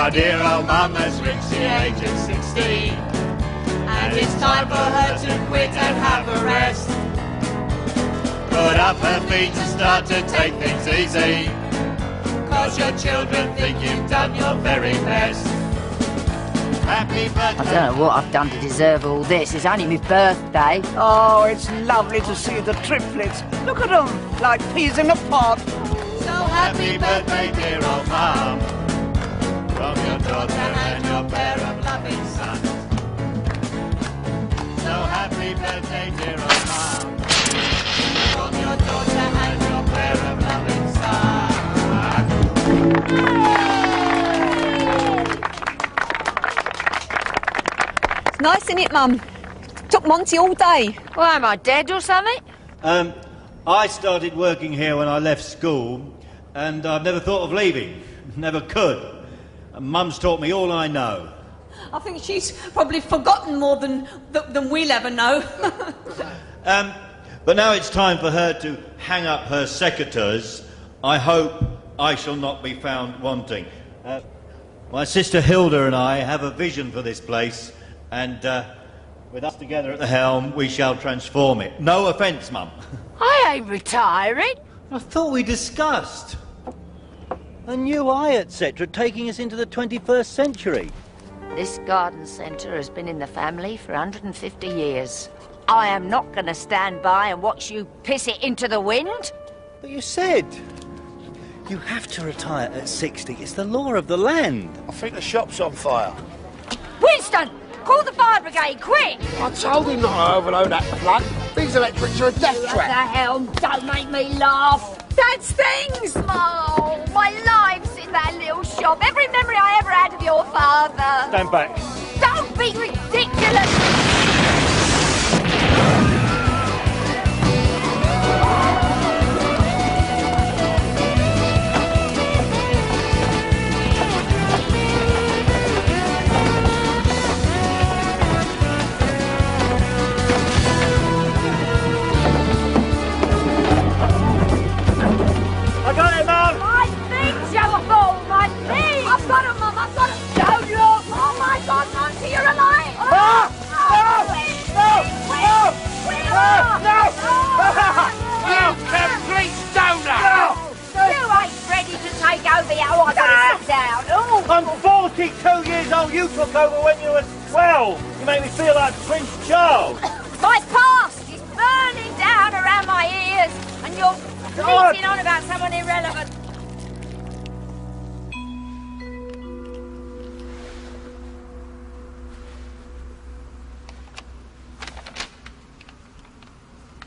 Our dear old mum has reached the age of 16, and it's time for her to quit and have a rest. Put up her feet and start to take things easy, 'cause your children think you've done your very best. Happy birthday. I don't know what I've done to deserve all this. It's only my birthday. Oh, it's lovely to see the triplets. Look at them, like peas in a pod. So happy birthday, dear old mum, from your daughter and your pair of loving sons. So happy birthday, dear old mum, from your daughter and your pair of loving sons. It's nice, isn't it, Mum? Took Monty all day. Well, am I dead or something? I started working here when I left school, and I've never thought of leaving. Never could. And Mum's taught me all I know. I think she's probably forgotten more than we'll ever know. But now it's time for her to hang up her secateurs. I hope I shall not be found wanting. My sister Hilda and I have a vision for this place, and with us together at the helm, we shall transform it. No offence, Mum. I ain't retiring. I thought we discussed a new eye, etc., taking us into the 21st century. This garden centre has been in the family for 150 years. I am not going to stand by and watch you piss it into the wind. But you said you have to retire at 60. It's the law of the land. I think the shop's on fire. Winston, call the fire brigade, quick! I told him not to overload that plug. These electrics are a death What the trap. hell? Don't make me laugh. That's things! Oh, my life's in that little shop. Every memory I ever had of your father. Stand back. Don't be ridiculous! I got it, Mum! My things, you fool! My things! I've got them, Mum! I've got them! Don't look! Oh, my God, Monty, you're alive! Ah! You complete stoner! You ain't ready to take over yet. Oh, I gotta sit down. Oh, I'm 42 years old. You took over when you were 12. You make me feel like Prince Charles. my past is burning down around my ears, and you're bleating on about someone irrelevant.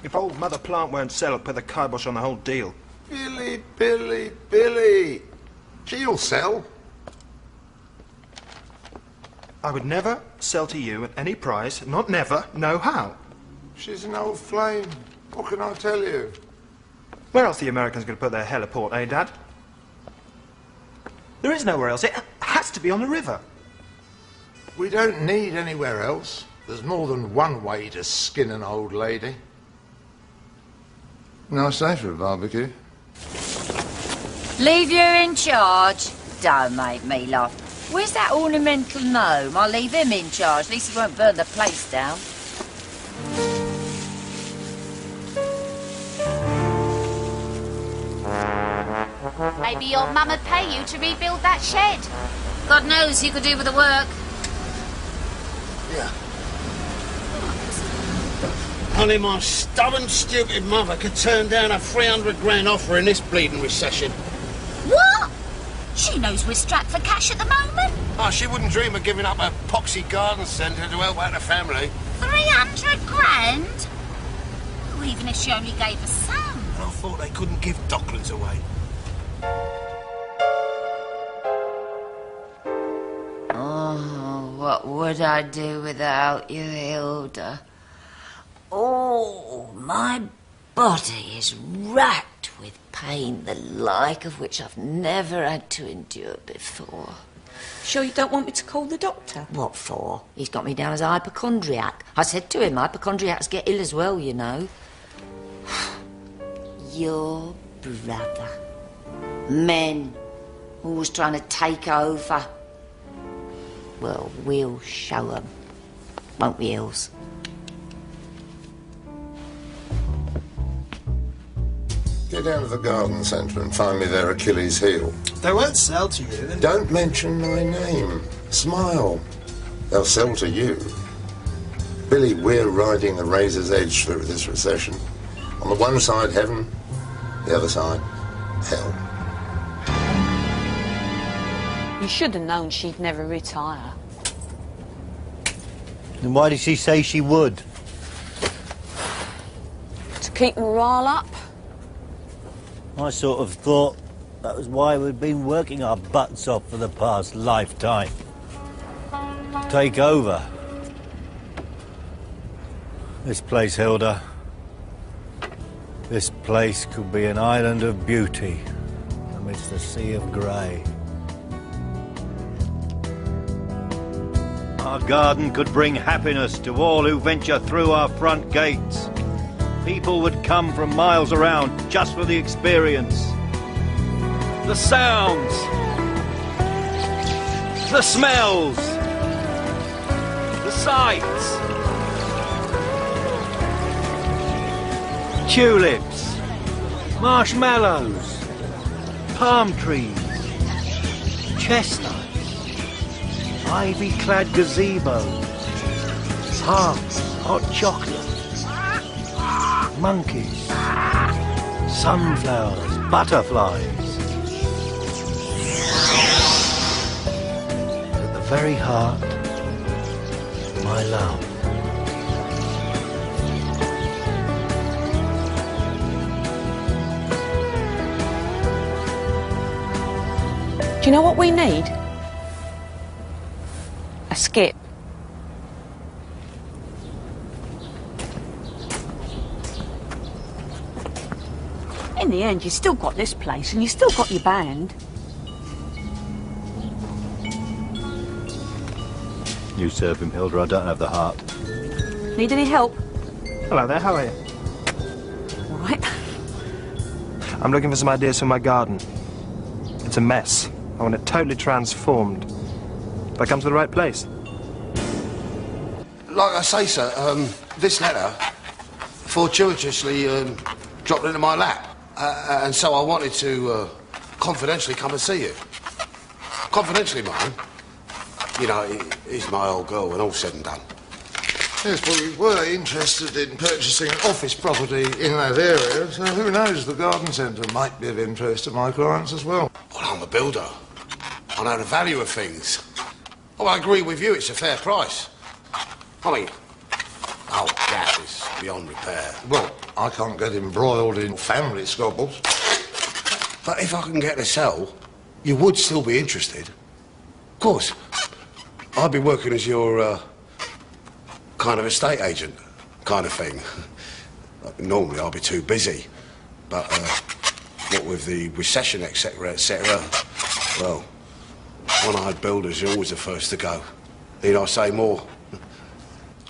If old Mother Plant won't sell, I'll put the kibosh on the whole deal. Billy, Billy, Billy. She'll sell. I would never sell to you at any price, not never, no how. She's an old flame. What can I tell you? Where else are the Americans going to put their heliport, eh, Dad? There is nowhere else. It has to be on the river. We don't need anywhere else. There's more than one way to skin an old lady. Nice day for a barbecue. Leave you in charge? Don't make me laugh. Where's that ornamental gnome? I'll leave him in charge. At least he won't burn the place down. Maybe your mum would pay you to rebuild that shed. God knows you could do with the work. Yeah. Only my stubborn, stupid mother could turn down a 300 grand offer in this bleeding recession. What? She knows we're strapped for cash at the moment. Oh, she wouldn't dream of giving up a poxy garden centre to help out the family. 300 grand? Oh, even if she only gave us some. And I thought they couldn't give Docklands away. Oh, what would I do without you, Hilda? Oh, my body is racked with pain, the like of which I've never had to endure before. Sure you don't want me to call the doctor? What for? He's got me down as a hypochondriac. I said to him, hypochondriacs get ill as well, you know. Your brother. Men. Always trying to take over. Well, we'll show them. Won't we, Hills? Get down to the garden centre and find me their Achilles heel. They won't sell to you. Don't mention my name. Smile. They'll sell to you. Billy, we're riding the razor's edge through this recession. On the one side, heaven. The other side, hell. You should have known she'd never retire. Then why did she say she would? To keep morale up. I sort of thought that was why we'd been working our butts off for the past lifetime. Take over. This place, Hilda. This place could be an island of beauty amidst the sea of grey. Our garden could bring happiness to all who venture through our front gates. People would come from miles around just for the experience. The sounds, the smells, the sights. Tulips, marshmallows, palm trees, chestnuts, ivy-clad gazebos, harps, hot chocolate, monkeys, sunflowers, butterflies. At the very heart, my love. Do you know what we need? A skip. In the end, you still got this place and you still got your band. You serve him, Hilda. I don't have the heart. Need any help? Hello there, how are you? All right. I'm looking for some ideas for my garden. It's a mess. I want it totally transformed. Have I come to the right place? Like I say, sir, this letter fortuitously dropped into my lap. And so I wanted to confidentially come and see you. Confidentially, mind. You know, he's my old girl when all's said and done. Yes, but we were interested in purchasing an office property in that area, so who knows, the garden centre might be of interest to my clients as well. Well, I'm a builder. I know the value of things. Oh, I agree with you, it's a fair price. I mean, old Gaff is beyond repair. Well, I can't get embroiled in family squabbles. But if I can get to sell, you would still be interested. Of course. I'd be working as your, kind of estate agent kind of thing. Normally I'll be too busy. But, what with the recession, etc., etc., well, one-eyed builders are always the first to go. Need I say more?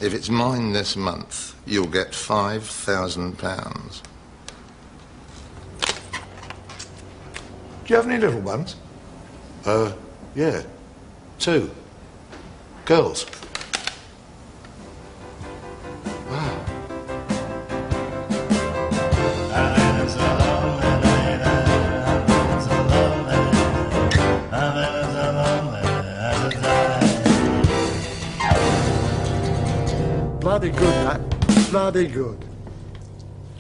If it's mine this month, you'll get £5,000. Do you have any little ones? Yeah. 2. Girls. Wow. Bloody good, that. Bloody good.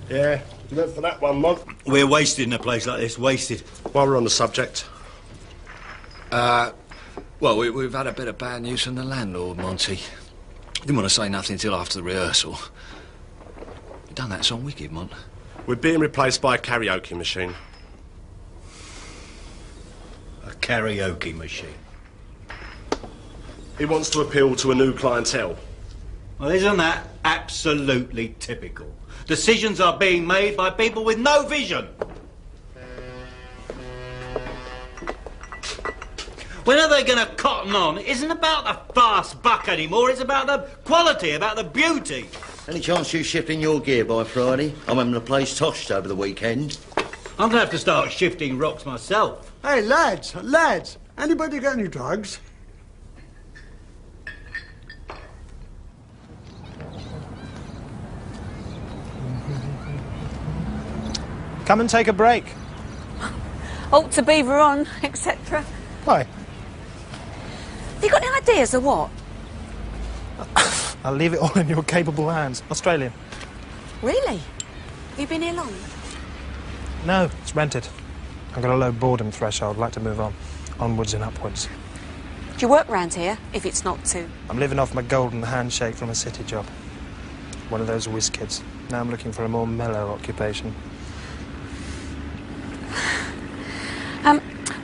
Yeah, look for that one, Mog. We're wasted in a place like this, wasted. While we're on the subject. Well, we've had a bit of bad news from the landlord, Monty. Didn't want to say nothing till after the rehearsal. You done that song wicked, Mont. We're being replaced by a karaoke machine. A karaoke machine? He wants to appeal to a new clientele. Well, isn't that absolutely typical? Decisions are being made by people with no vision. When are they going to cotton on? It isn't about the fast buck anymore, it's about the quality, about the beauty. Any chance you shifting your gear by Friday? I'm having the place toshed over the weekend. I'm going to have to start shifting rocks myself. Hey, lads, anybody got any drugs? Come and take a break. Ought to beaver on, etc. Why? Have you got any ideas or what? I'll leave it all in your capable hands. Australian. Really? Have you been here long? No, it's rented. I've got a low boredom threshold. I'd like to move on. Onwards and upwards. Do you work round here, if it's not too? I'm living off my golden handshake from a city job. One of those whiz kids. Now I'm looking for a more mellow occupation.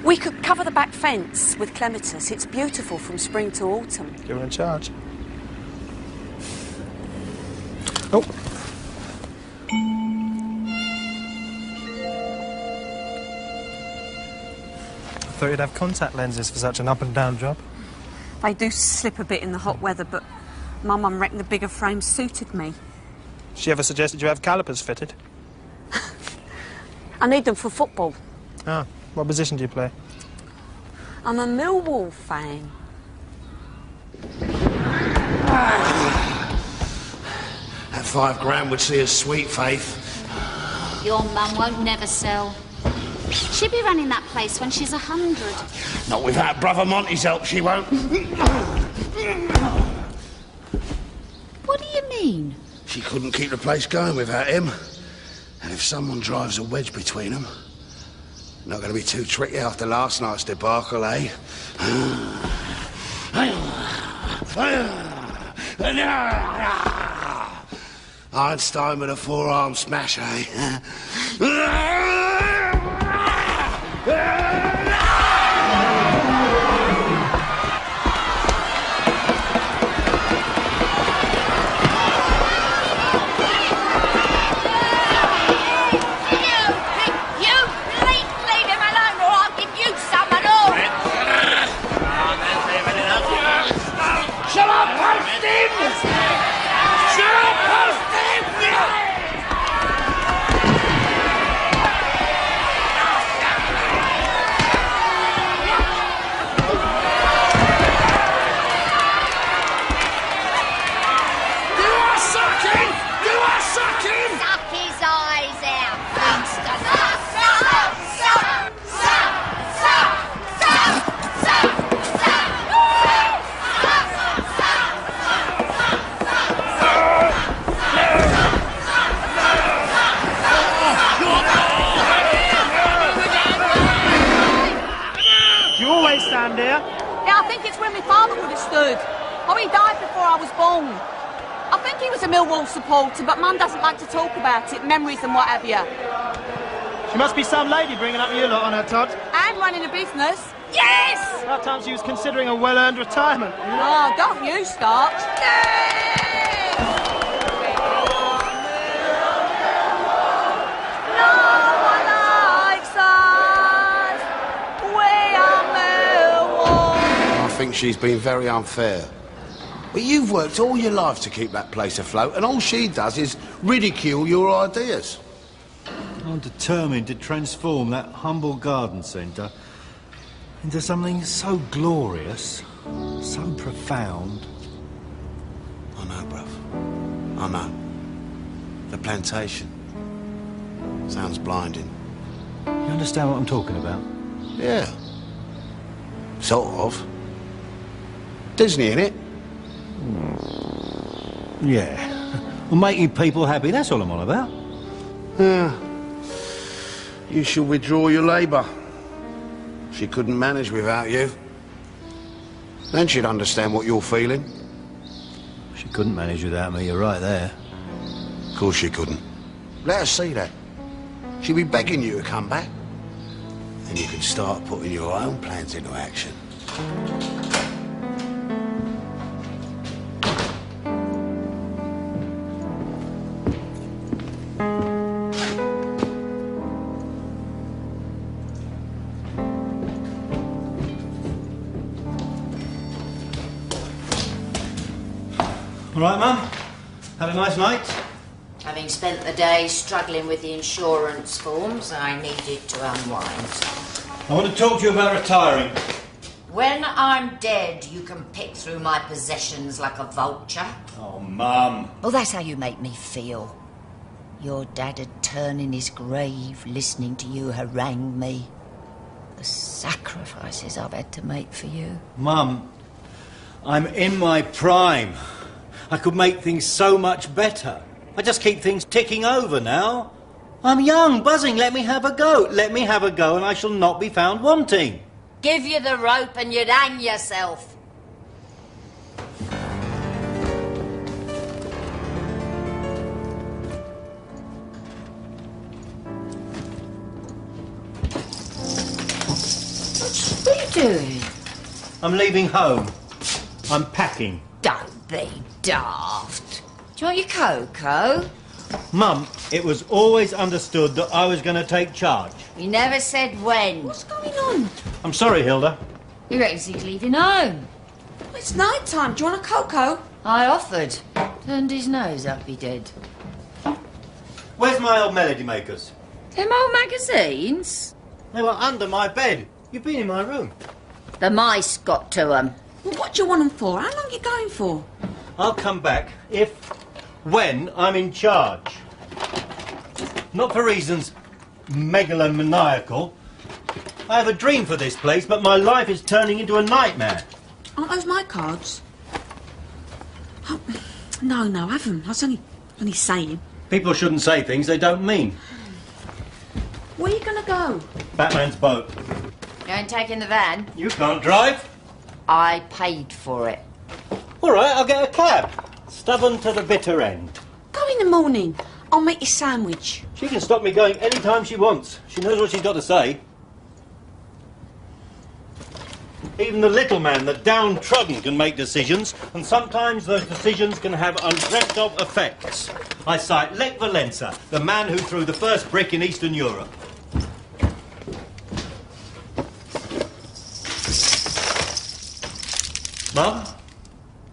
We could cover the back fence with clematis. It's beautiful from spring to autumn. You're in charge. Oh. I thought you'd have contact lenses for such an up-and-down job. They do slip a bit in the hot weather, but my mum reckoned the bigger frame suited me. She ever suggested you have calipers fitted? I need them for football. Ah, what position do you play? I'm a Millwall fan. That £5 would see us sweet, Faith. Your mum won't never sell. She'll be running that place when she's 100. Not without Brother Monty's help, she won't. What do you mean? She couldn't keep the place going without him. And if someone drives a wedge between them, not going to be too tricky after last night's debacle, eh? Einstein with a forearm smash, eh? Yeah, I think it's where my father would have stood. Oh, he died before I was born. I think he was a Millwall supporter, but Mum doesn't like to talk about it, memories and what have you. She must be some lady bringing up you lot on her tot. And running a business. Yes! That time she was considering a well-earned retirement. Oh, don't you start. I think she's been very unfair. But you've worked all your life to keep that place afloat, and all she does is ridicule your ideas. I'm determined to transform that humble garden centre into something so glorious, so profound. I know, bruv. I know. The plantation. Sounds blinding. You understand what I'm talking about? Yeah. Sort of. Disney, innit? Yeah. Well, making people happy, that's all I'm on about. Yeah. You should withdraw your labour. She couldn't manage without you. Then she'd understand what you're feeling. She couldn't manage without me, you're right there. Of course she couldn't. Let her see that. She'll be begging you to come back. And you can start putting your own plans into action. All right, Mum? Have a nice night? Having spent the day struggling with the insurance forms, I needed to unwind. I want to talk to you about retiring. When I'm dead, you can pick through my possessions like a vulture. Oh, Mum. Well, that's how you make me feel. Your dad'd turn in his grave listening to you harangue me. The sacrifices I've had to make for you. Mum, I'm in my prime. I could make things so much better. I just keep things ticking over now. I'm young, buzzing, let me have a go. Let me have a go and I shall not be found wanting. Give you the rope and you'd hang yourself. What are you doing? I'm leaving home. I'm packing. Don't be daft. Do you want your cocoa? Mum, it was always understood that I was going to take charge. You never said when. What's going on? I'm sorry, Hilda. He reckons he's leaving home. Well, it's night time. Do you want a cocoa? I offered. Turned his nose up, he did. Where's my old melody makers? Them old magazines? They were under my bed. You've been in my room. The mice got to them. Well, what do you want them for? How long are you going for? I'll come back when I'm in charge. Not for reasons megalomaniacal. I have a dream for this place, but my life is turning into a nightmare. Aren't those my cards? Oh, no, have them. I was only saying. People shouldn't say things they don't mean. Where are you going to go? Batman's boat. You ain't taking the van? You can't drive. I paid for it. All right, I'll get a cab. Stubborn to the bitter end. Go in the morning. I'll make you a sandwich. She can stop me going any time she wants. She knows what she's got to say. Even the little man, the downtrodden, can make decisions, and sometimes those decisions can have undreamt of effects. I cite Lech Walesa, the man who threw the first brick in Eastern Europe. Mum,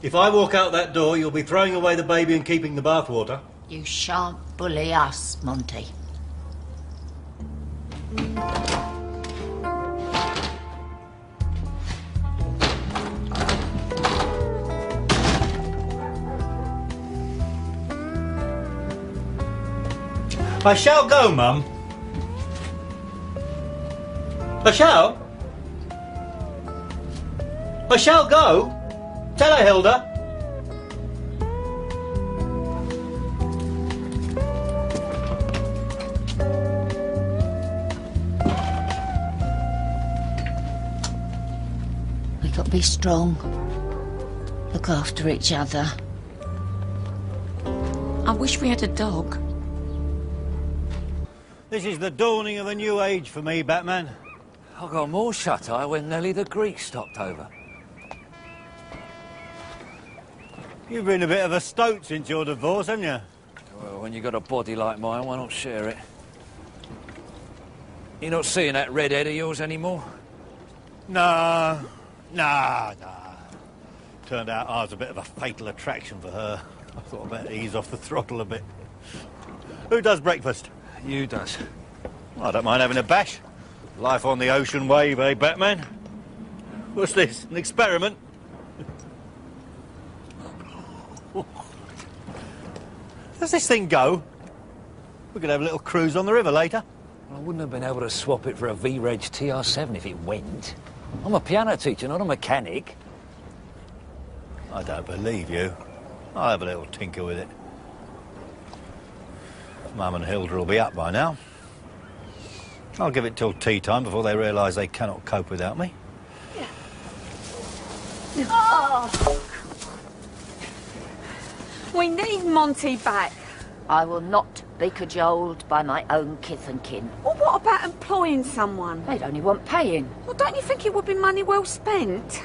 if I walk out that door, you'll be throwing away the baby and keeping the bathwater. You shan't bully us, Monty. I shall go, Mum. I shall. I shall go. Tell her, Hilda. We got to be strong. Look after each other. I wish we had a dog. This is the dawning of a new age for me, Batman. I got more shut-eye when Nellie the Greek stopped over. You've been a bit of a stoat since your divorce, haven't you? Well, when you got a body like mine, why not share it? You're not seeing that redhead of yours anymore? Nah. Turned out I was a bit of a fatal attraction for her. I thought I'd better ease off the throttle a bit. Who does breakfast? You does. Well, I don't mind having a bash. Life on the ocean wave, eh, Batman? What's this, an experiment? Does this thing go? We could have a little cruise on the river later. I wouldn't have been able to swap it for a V-Reg TR7 if it went. I'm a piano teacher, not a mechanic. I don't believe you. I'll have a little tinker with it. Mum and Hilda will be up by now. I'll give it till tea time before they realise they cannot cope without me. Oh. We need Monty back. I will not be cajoled by my own kith and kin. Well, what about employing someone? They'd only want paying. Well, don't you think it would be money well spent?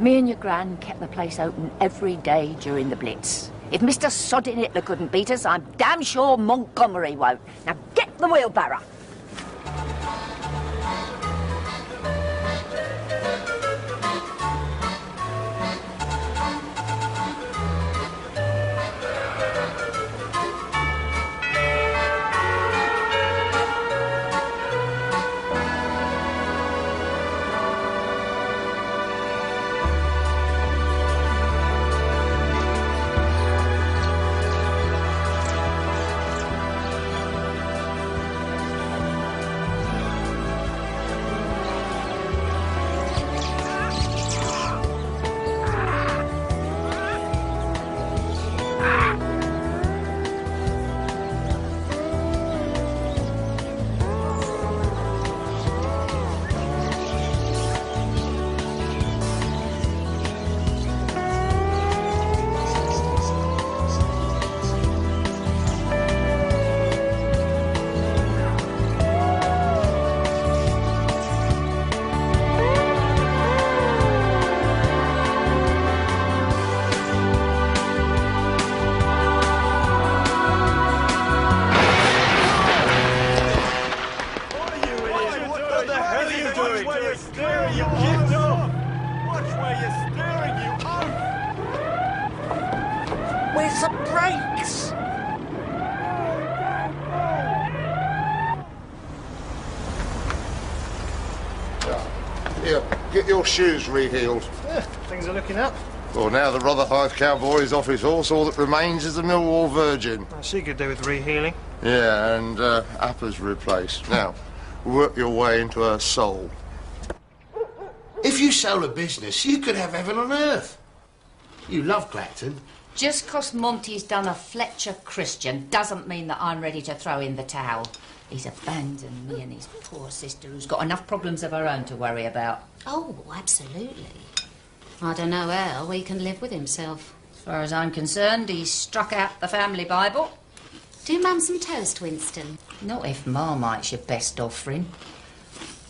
Me and your gran kept the place open every day during the Blitz. If Mr. Sodding Hitler couldn't beat us, I'm damn sure Montgomery won't. Now get the wheelbarrow. Where's the brakes? Here, get your shoes rehealed. Things are looking up. Well, now the Rotherhithe cowboy is off his horse, all that remains is the Millwall Virgin. She could do with rehealing. Yeah, and uppers replaced. Now, work your way into her soul. If you sold a business, you could have heaven on earth. You love Clacton. Just 'cause Monty's done a Fletcher Christian doesn't mean that I'm ready to throw in the towel. He's abandoned me and his poor sister, who's got enough problems of her own to worry about. Oh, absolutely. I don't know how he can live with himself. As far as I'm concerned, he's struck out the family Bible. Do Mum some toast, Winston. Not if Marmite's your best offering.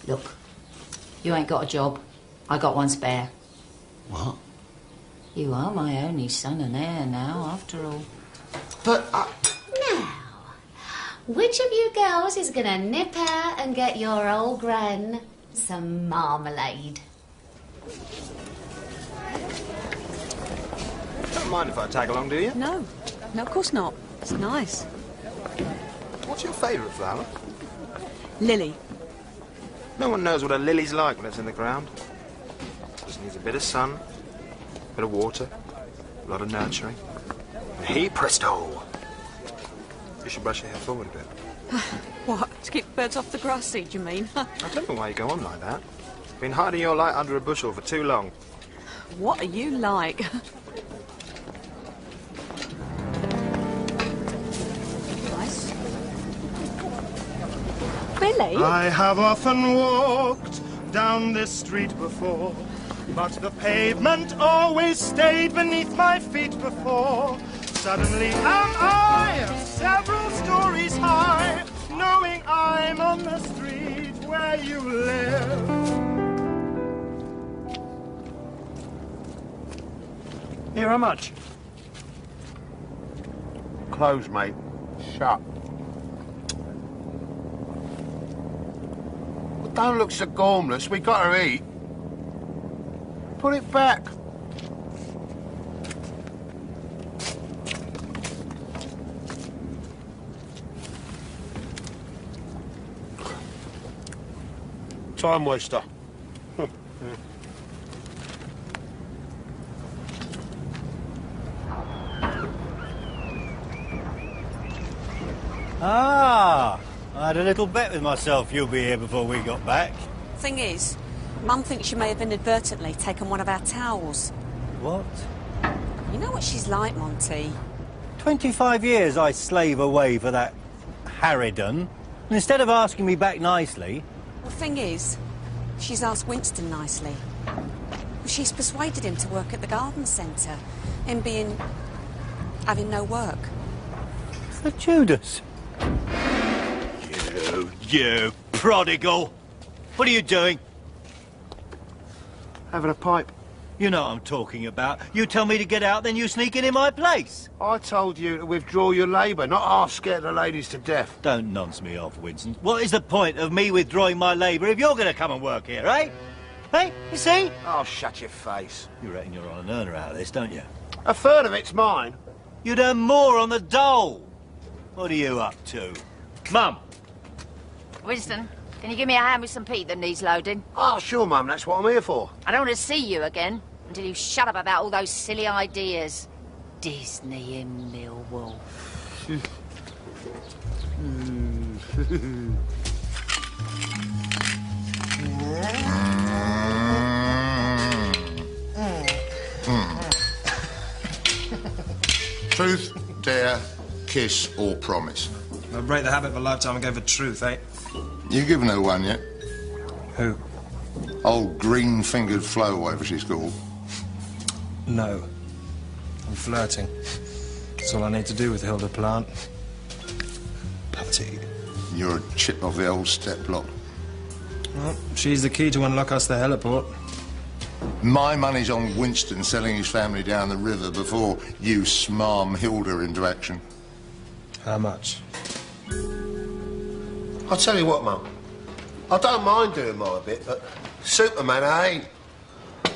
Look, you ain't got a job. I got one spare. What? You are my only son and heir now, after all. But Now, which of you girls is going to nip out and get your old gran some marmalade? Don't mind if I tag along, do you? No, of course not. It's nice. What's your favourite flower? Lily. No one knows what a lily's like when it's in the ground. Just needs a bit of sun, a bit of water, a lot of nurturing. And he, presto! You should brush your hair forward a bit. What? To keep birds off the grass seed, you mean? I don't know why you go on like that. Been hiding your light under a bushel for too long. What are you like? Nice. Billy? I have often walked down this street before, but the pavement always stayed beneath my feet before. Suddenly am I several stories high, knowing I'm on the street where you live. Here, how much? closed, mate. Shut. Well, don't look so gormless. We got to eat. Put it back. Time waster. Ah, I had a little bet with myself you'll be here before we got back. Thing is, Mum thinks you may have inadvertently taken one of our towels. What? You know what she's like, Monty. 25 years I slave away for that harridan, and instead of asking me back nicely... The thing is, she's asked Winston nicely. She's persuaded him to work at the garden centre, him having no work. For Judas. You prodigal! What are you doing? Having a pipe. You know what I'm talking about. You tell me to get out, then you sneak in my place. I told you to withdraw your labour, not half scare the ladies to death. Don't nonce me off, Winston. What is the point of me withdrawing my labour if you're going to come and work here, eh? Hey, you see? Oh, shut your face. You reckon you're on an earner out of this, don't you? A third of it's mine. You'd earn more on the dole. What are you up to? Mum! Winston, can you give me a hand with some peat that needs loading? Oh, sure, Mum, that's what I'm here for. I don't want to see you again until you shut up about all those silly ideas. Disney in Millwall. Truth, dare, kiss or promise? I'll break the habit of a lifetime and go for truth, eh? You given her one yet? Who? Old green-fingered Flo, whatever she's called. No. I'm flirting. That's all I need to do with Hilda Plant. Putty. You're a chip of the old step block. Well, she's the key to unlock us the heliport. My money's on Winston selling his family down the river before you smarm Hilda into action. How much? I'll tell you what, Mum. I don't mind doing my bit, but Superman, I ain't.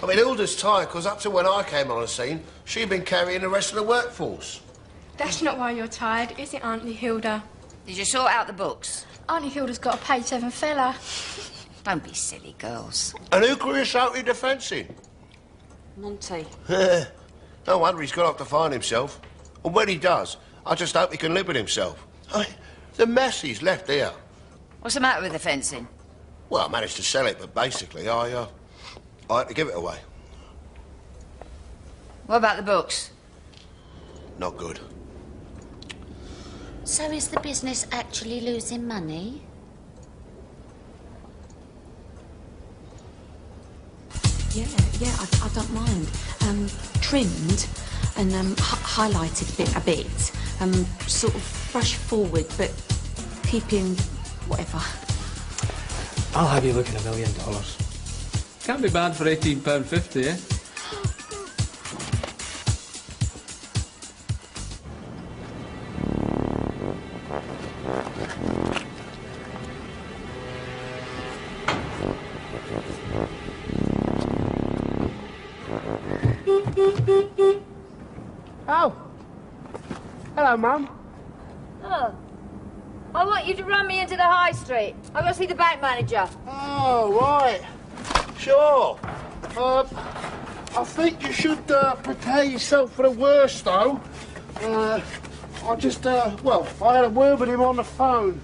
I mean, Hilda's tired, because up to when I came on the scene, she'd been carrying the rest of the workforce. That's not why you're tired, is it, Auntie Hilda? Did you sort out the books? Auntie Hilda's got a page 7 fella. Don't be silly, girls. And who could you shout your defence in? Monty. No wonder he's gone off to find himself. And when he does, I just hope he can live with himself. The mess he's left here. What's the matter with the fencing? Well, I managed to sell it, but basically I had to give it away. What about the books? Not good. So is the business actually losing money? Yeah, I don't mind. Trimmed and highlighted a bit. Sort of brush forward, but keeping whatever. I'll have you looking $1 million. Can't be bad for £18.50, eh? Oh. Hello, Mum. Oh. I want you to run me into the high street. I've got to see the bank manager. Oh, right. Sure. I think you should prepare yourself for the worst, though. I just, well, I had a word with him on the phone.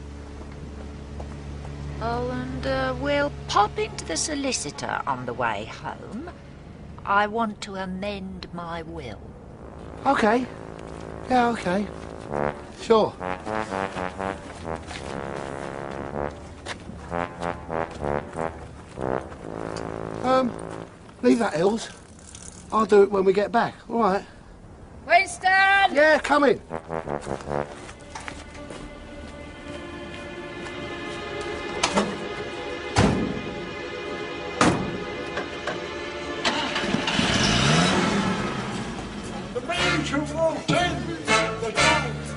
Oh, and we'll pop into the solicitor on the way home. I want to amend my will. OK. Yeah, OK. Sure. Leave that, Hills. I'll do it when we get back, all right? Winston! Yeah, come in.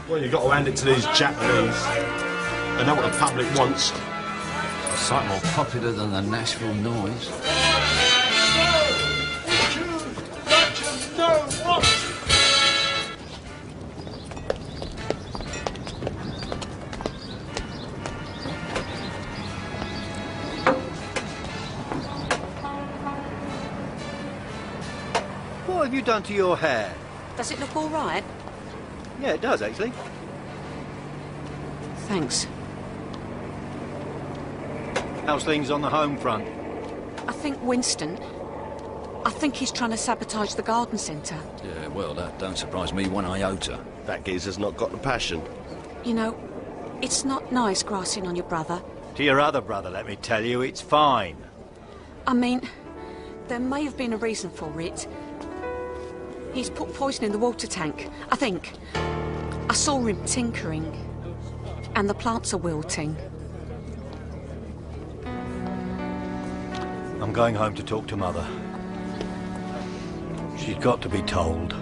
Well, you've got to hand it to these Japanese. They know what the public wants. A sight more popular than the Nashville Noise. What have you done to your hair? Does it look all right? Yeah, it does, actually. Thanks. How's things on the home front? I think he's trying to sabotage the garden centre. Yeah, well, that don't surprise me one iota. That geezer's not got the passion. You know, it's not nice grassing on your brother. To your other brother, let me tell you, it's fine. I mean, there may have been a reason for it. He's put poison in the water tank, I think. I saw him tinkering, and the plants are wilting. I'm going home to talk to Mother. She's got to be told.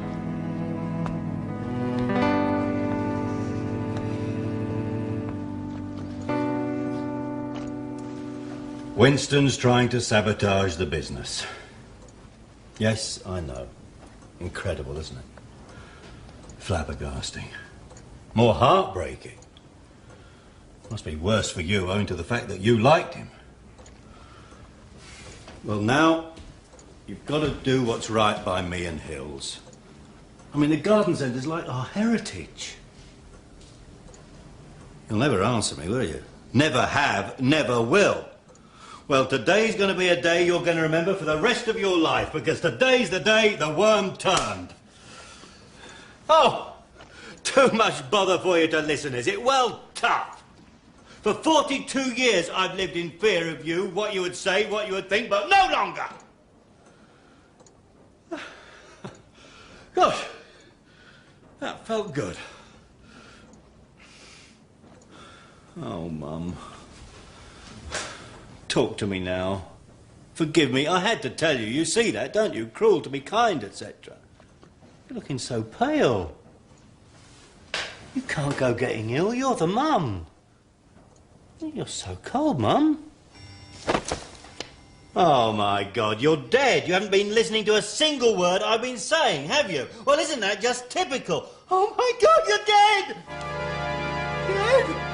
Winston's trying to sabotage the business. Yes, I know. Incredible, isn't it? Flabbergasting. More heartbreaking. Must be worse for you, owing to the fact that you liked him. Well, now, you've got to do what's right by me and Hills. I mean, the garden centre's like our heritage. You'll never answer me, will you? Never have, never will. Well, today's going to be a day you're going to remember for the rest of your life, because today's the day the worm turned. Oh, Too much bother for you to listen, is it? Well, tough. For 42 years I've lived in fear of you, what you would say, what you would think, but no longer. Gosh, that felt good. Oh, Mum. Talk to me now. Forgive me, I had to tell you. You see that, don't you? Cruel to be kind, etc. You're looking so pale. You can't go getting ill. You're the mum. You're so cold, Mum. Oh, my God, you're dead. You haven't been listening to a single word I've been saying, have you? Well, isn't that just typical? Oh, my God, you're dead! Dead?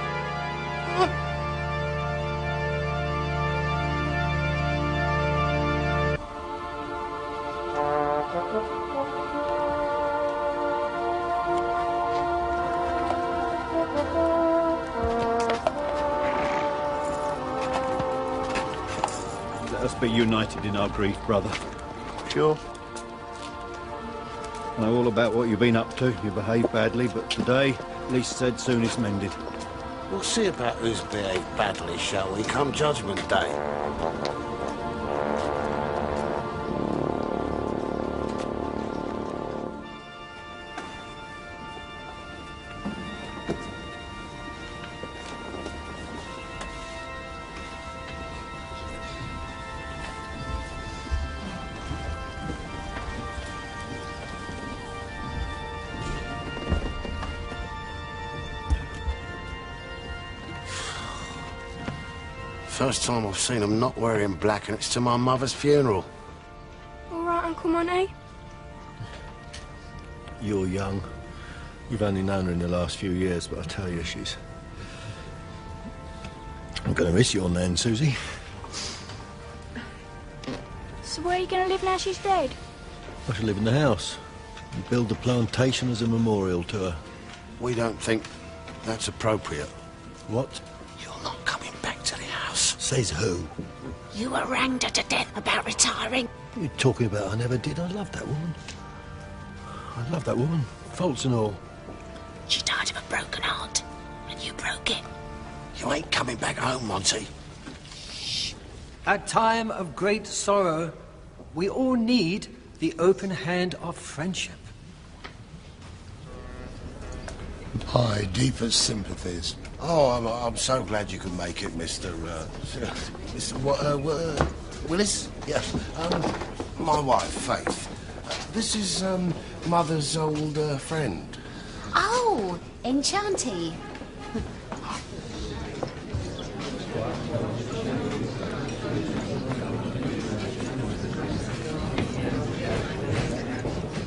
Let us be united in our grief, brother. Sure. I know all about what you've been up to. You behaved badly, but today, least said, soonest mended. We'll see about who's behaved badly, shall we, come Judgment Day. First time I've seen him not wearing black, and it's to my mother's funeral. All right, Uncle Monty. You're young. You've only known her in the last few years, but I tell you, she's... I'm going to miss your nan, Susie. So where are you going to live now she's dead? I shall live in the house and build the plantation as a memorial to her. We don't think that's appropriate. What? You're not coming back to the house. Says who? You harangued her to death about retiring. What are you talking about? I never did. I love that woman. I love that woman. Faults and all. She died of a broken heart, and you broke it. You ain't coming back home, Monty. At time of great sorrow, we all need the open hand of friendship. My deepest sympathies. Oh, I'm so glad you could make it, Mr. Willis? Yes. My wife, Faith. This is, Mother's old, friend. Oh, Enchanty.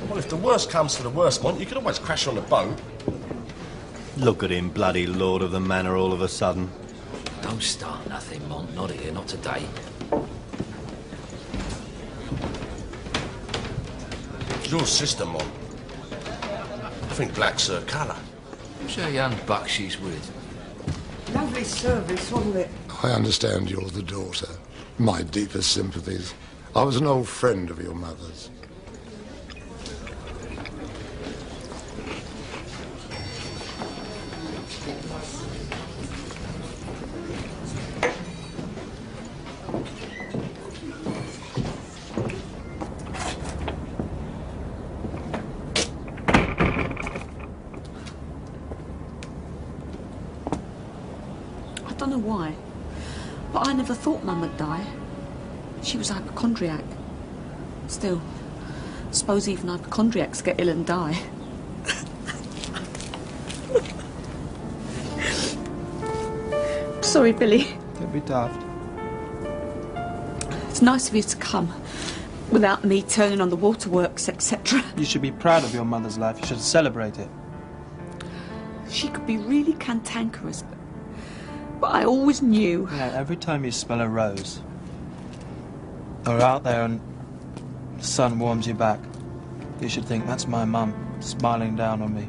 Well, if the worst comes to the worst, Mont, you could always crash on the boat. Look at him, bloody lord of the manor all of a sudden. Don't start nothing, Mont. Not here, not today. Your sister, Mont. I think black's her colour. Who's that young buck she's with? Lovely service, wasn't it? I understand you're the daughter. My deepest sympathies. I was an old friend of your mother's. I don't know why, but I never thought Mum would die. She was a hypochondriac. Still, suppose even hypochondriacs get ill and die. Sorry, Billy. Don't be daft. It's nice of you to come without me turning on the waterworks, etc. You should be proud of your mother's life. You should celebrate it. She could be really cantankerous, but I always knew. Yeah, every time you smell a rose, or out there and the sun warms you back, you should think, that's my mum smiling down on me.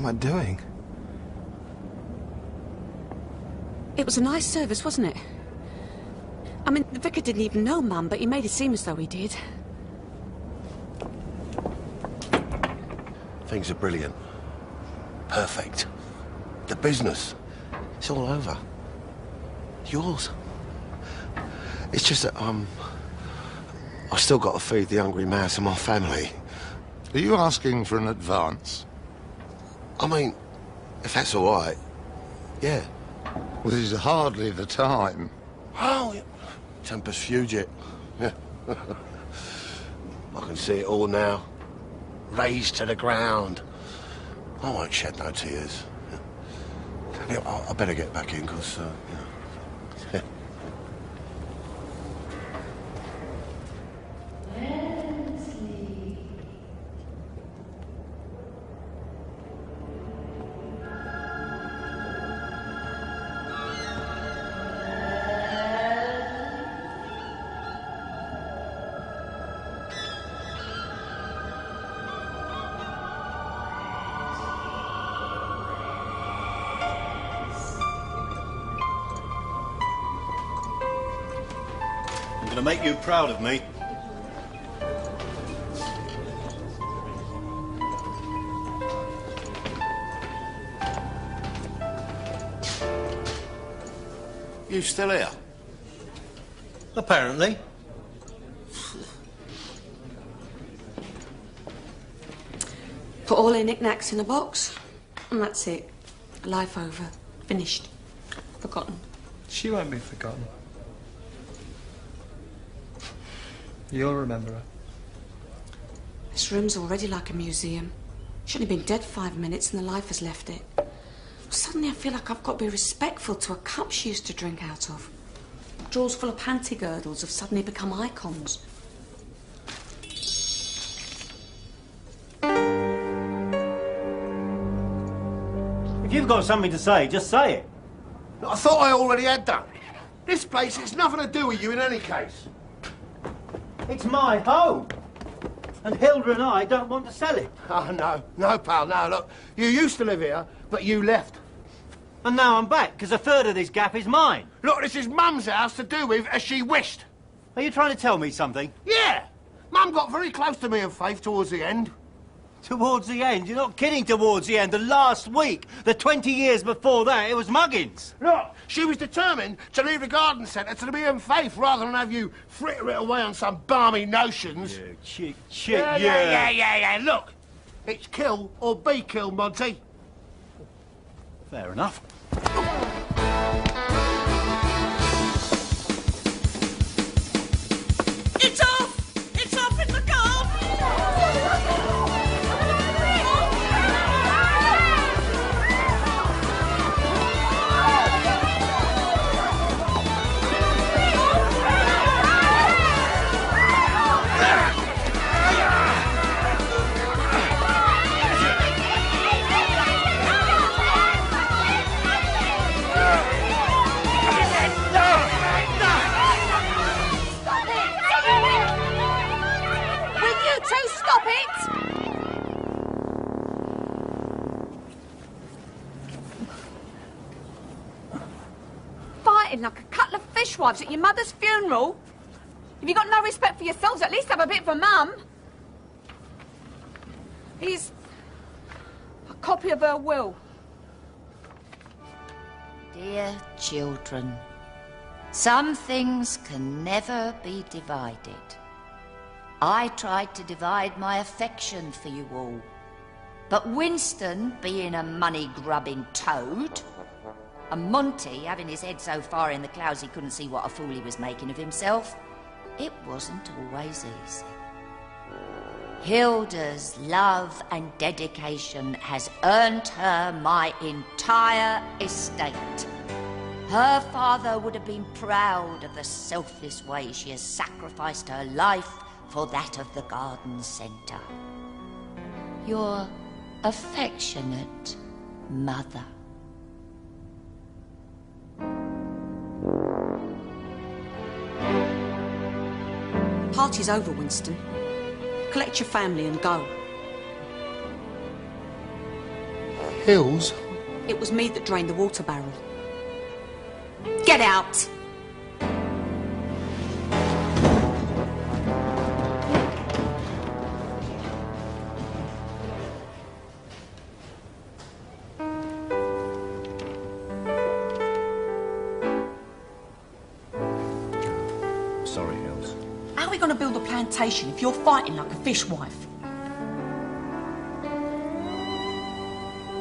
am I doing? It was a nice service, wasn't it? I mean, the vicar didn't even know Mum, but he made it seem as though he did. Things are brilliant. Perfect. The business. It's all over. Yours. It's just that, I've still got to feed the hungry mouse in my family. Are you asking for an advance? I mean, if that's all right, yeah. Well, this is hardly the time. Oh, tempus fugit. Yeah. I can see it all now. Razed to the ground. I won't shed no tears. Yeah, I better get back in, because, you know. I'm going to make you proud of me. You still here? Apparently. Put all her knickknacks in a box, and that's it. Life over. Finished. Forgotten. She won't be forgotten. You'll remember her. This room's already like a museum. She's only been dead 5 minutes and the life has left it. Suddenly I feel like I've got to be respectful to a cup she used to drink out of. Drawers full of panty girdles have suddenly become icons. If you've got something to say, just say it. I thought I already had done. This place, it's nothing to do with you in any case. It's my home. And Hilda and I don't want to sell it. Oh, no, pal, no, look. You used to live here, but you left. And now I'm back, because a third of this gap is mine. Look, this is Mum's house to do with as she wished. Are you trying to tell me something? Yeah. Mum got very close to me and Faith towards the end. Towards the end? You're not kidding, towards the end. The last week, the 20 years before that, it was muggins. Look, she was determined to leave the garden centre to me and Faith rather than have you fritter it away on some balmy notions. Yeah, chick, yeah. Look, it's kill or be killed, Monty. Fair enough. It's off! It's off in the garden! Stop it! Fighting like a couple of fishwives at your mother's funeral? If you've got no respect for yourselves, at least have a bit for Mum. Here's a copy of her will. Dear children, some things can never be divided. I tried to divide my affection for you all. But Winston, being a money-grubbing toad, and Monty, having his head so far in the clouds he couldn't see what a fool he was making of himself, it wasn't always easy. Hilda's love and dedication has earned her my entire estate. Her father would have been proud of the selfless way she has sacrificed her life for that of the garden centre. Your affectionate mother. Party's over, Winston. Collect your family and go. Hills? It was me that drained the water barrel. Get out! Sorry, Hills. How are we going to build a plantation if you're fighting like a fishwife?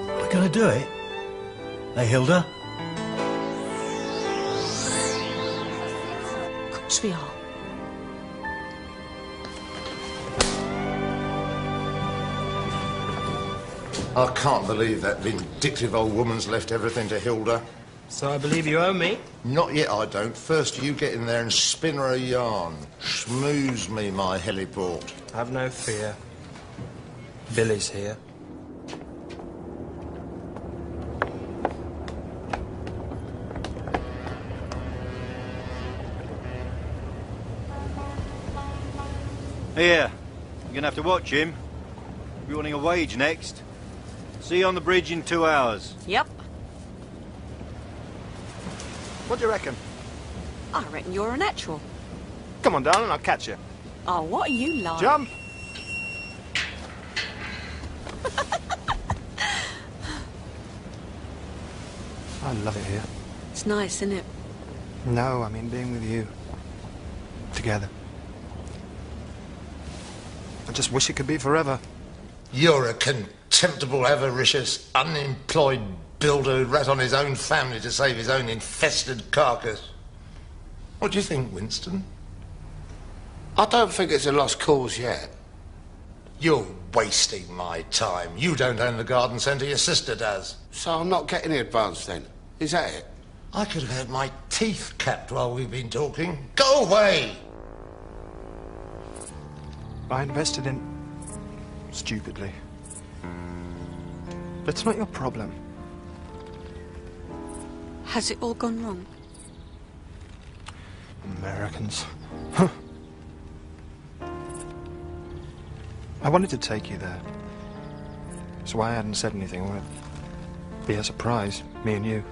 We're going to do it. Hey, Hilda? Of course we are. I can't believe that vindictive old woman's left everything to Hilda. So I believe you owe me? Not yet, I don't. First, you get in there and spin her a yarn. Schmooze me, my heliport. Have no fear. Billy's here. Here. You're gonna have to watch him. You're wanting a wage next. See you on the bridge in 2 hours. Yep. What do you reckon? I reckon you're a natural. Come on, darling, I'll catch you. Oh, what are you like? Jump! I love it here. It's nice, isn't it? No, I mean being with you. Together. I just wish it could be forever. You're a contemptible, avaricious, unemployed builder who'd rat on his own family to save his own infested carcass. What do you think, Winston? I don't think it's a lost cause yet. You're wasting my time. You don't own the garden centre, your sister does. So I'm not getting the advance then? Is that it? I could have had my teeth capped while we've been talking. Go away! I invested in... stupidly. But it's not your problem. Has it all gone wrong? Americans. Huh. I wanted to take you there. That's why I hadn't said anything. Or it'd be a surprise, me and you.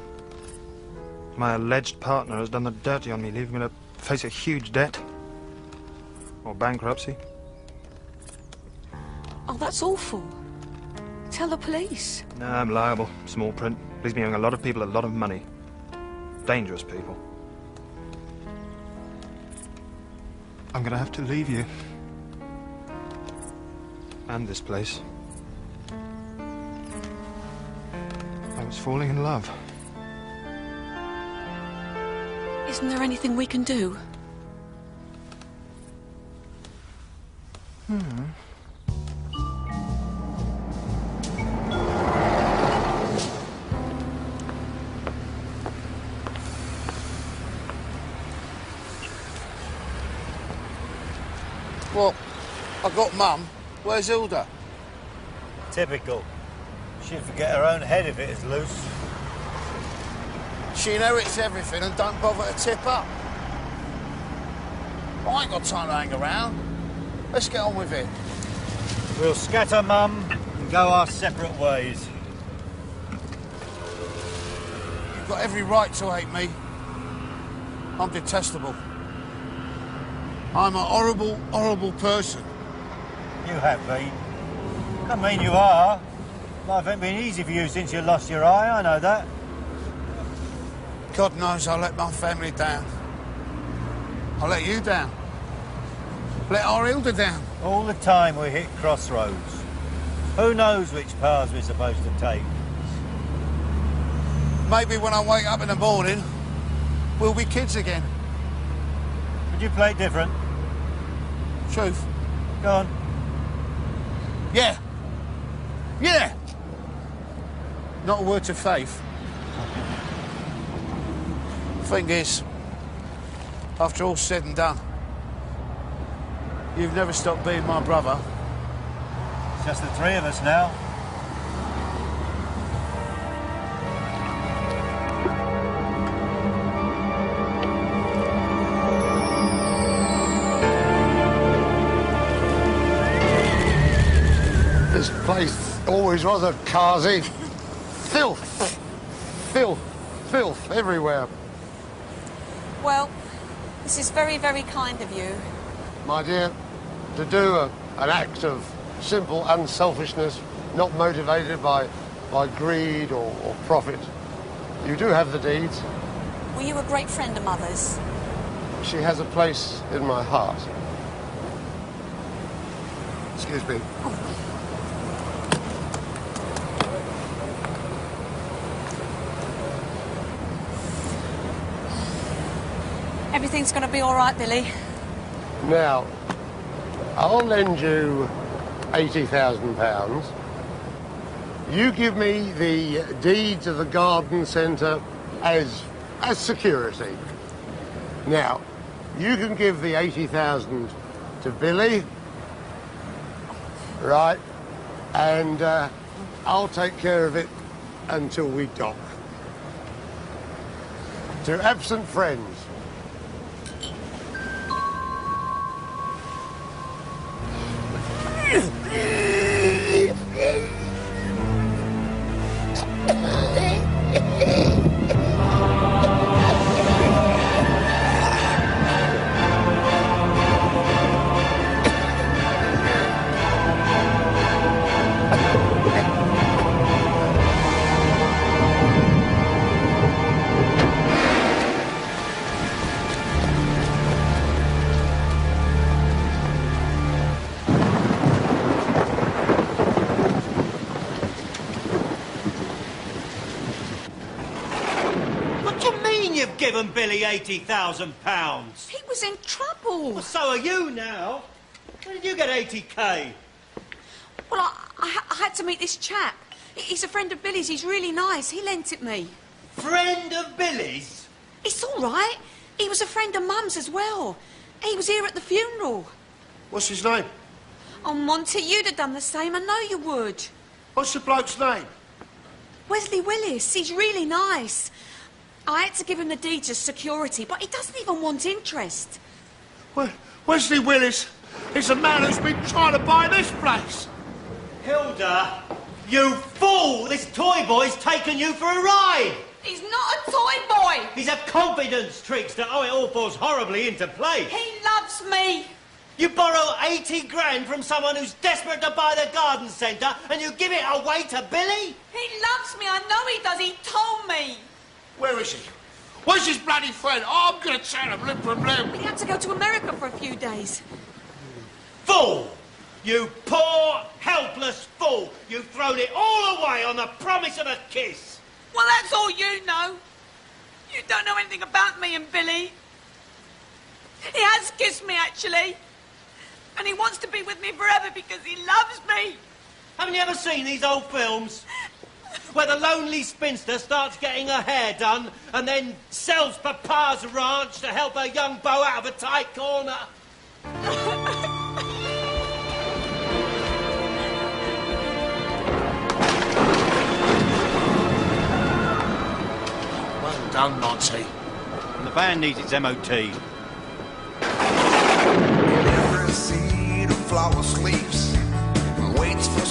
My alleged partner has done the dirty on me, leaving me to face a huge debt. Or bankruptcy. Oh, that's awful. Tell the police. No, I'm liable. Small print. Leaves me owing a lot of people a lot of money. Dangerous people. I'm gonna have to leave you. And this place. I was falling in love. Isn't there anything we can do? Well, I got Mum. Where's Hilda? Typical. She'd forget her own head if it is loose. She inherits everything and don't bother to tip up. I ain't got time to hang around. Let's get on with it. We'll scatter, Mum, and go our separate ways. You've got every right to hate me. I'm detestable. I'm a horrible, horrible person. You have been. I mean you are. Life ain't been easy for you since you lost your eye, I know that. God knows I let my family down. I let you down. Let our Hilda down. All the time we hit crossroads. Who knows which paths we're supposed to take? Maybe when I wake up in the morning, we'll be kids again. Would you play different? Truth. Go on. Yeah. Yeah. Not a word to faith. Thing is, after all said and done, you've never stopped being my brother. It's just the three of us now. This place always was a carsy. filth. Filth everywhere. Well, this is very, very kind of you. My dear, to do an act of simple unselfishness, not motivated by greed or profit. You do have the deeds. Were you a great friend of Mother's? She has a place in my heart. Excuse me. Everything's going to be all right, Billy. Now, I'll lend you £80,000. You give me the deeds of the garden centre as security. Now, you can give the 80,000 to Billy, right? And I'll take care of it until we dock. To absent friends. Given Billy £80,000. He was in trouble. Well, so are you now. Where did you get 80k? Well, I had to meet this chap. He's a friend of Billy's. He's really nice. He lent it me. Friend of Billy's? It's all right. He was a friend of Mum's as well. He was here at the funeral. What's his name? Oh, Monty, you'd have done the same. I know you would. What's the bloke's name? Wesley Willis. He's really nice. I had to give him the deeds as security, but he doesn't even want interest. Wesley Willis is a man who's been trying to buy this place. Hilda, you fool! This toy boy's taken you for a ride! He's not a toy boy! He's a confidence trickster. Oh, it all falls horribly into place. He loves me! You borrow 80 grand from someone who's desperate to buy the garden centre and you give it away to Billy? He loves me, I know he does. He told me. Where is he? Where's his bloody friend? Oh, I'm going to tear him limb from limb. He had to go to America for a few days. Fool! You poor, helpless fool! You've thrown it all away on the promise of a kiss! Well, that's all you know. You don't know anything about me and Billy. He has kissed me, actually. And he wants to be with me forever because he loves me. Haven't you ever seen these old films? Where the lonely spinster starts getting her hair done and then sells Papa's ranch to help her young beau out of a tight corner. Well done, Monty. And the band needs its MOT. Every seed of flower sleep